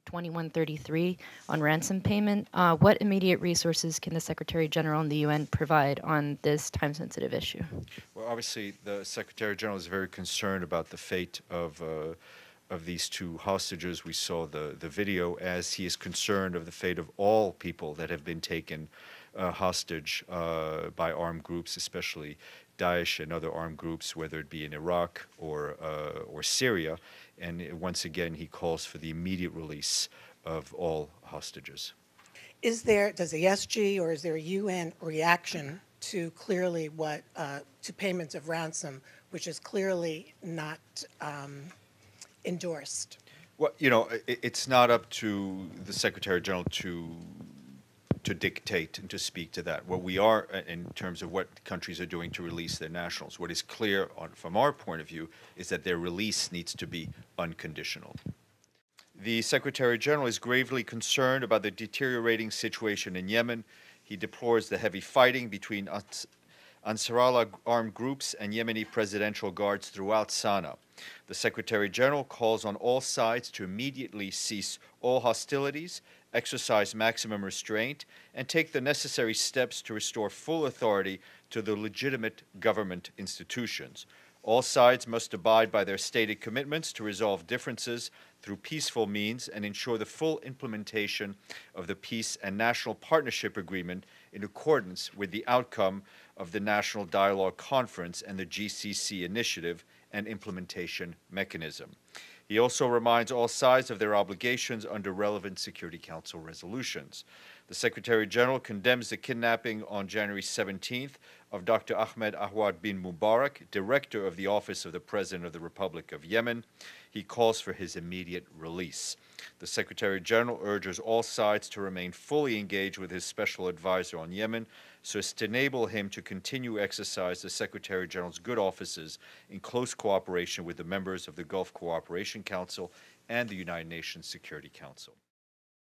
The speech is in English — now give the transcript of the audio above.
2133 on ransom payment. What immediate resources can the Secretary General and the UN provide on this time-sensitive issue? Well, obviously, the Secretary General is very concerned about the fate of these two hostages. We saw the video, as he is concerned of the fate of all people that have been taken hostage by armed groups, especially Daesh and other armed groups, whether it be in Iraq or Syria. And once again, he calls for the immediate release of all hostages. Does the SG or is there a UN reaction to clearly to payments of ransom, which is clearly not endorsed? Well, it's not up to the Secretary General to dictate and to speak to that. What we are, in terms of what countries are doing to release their nationals, what is clear from our point of view is that their release needs to be unconditional. The Secretary General is gravely concerned about the deteriorating situation in Yemen. He deplores the heavy fighting between Ansar Allah armed groups and Yemeni presidential guards throughout Sana'a. The Secretary General calls on all sides to immediately cease all hostilities, exercise maximum restraint, and take the necessary steps to restore full authority to the legitimate government institutions. All sides must abide by their stated commitments to resolve differences through peaceful means and ensure the full implementation of the Peace and National Partnership Agreement in accordance with the outcome of the National Dialogue Conference and the GCC initiative and implementation mechanism. He also reminds all sides of their obligations under relevant Security Council resolutions. The Secretary General condemns the kidnapping on January 17th of Dr. Ahmed Awad bin Mubarak, Director of the Office of the President of the Republic of Yemen. He calls for his immediate release. The Secretary General urges all sides to remain fully engaged with his special advisor on Yemen so as to enable him to continue exercise the Secretary General's good offices in close cooperation with the members of the Gulf Cooperation Council and the United Nations Security Council.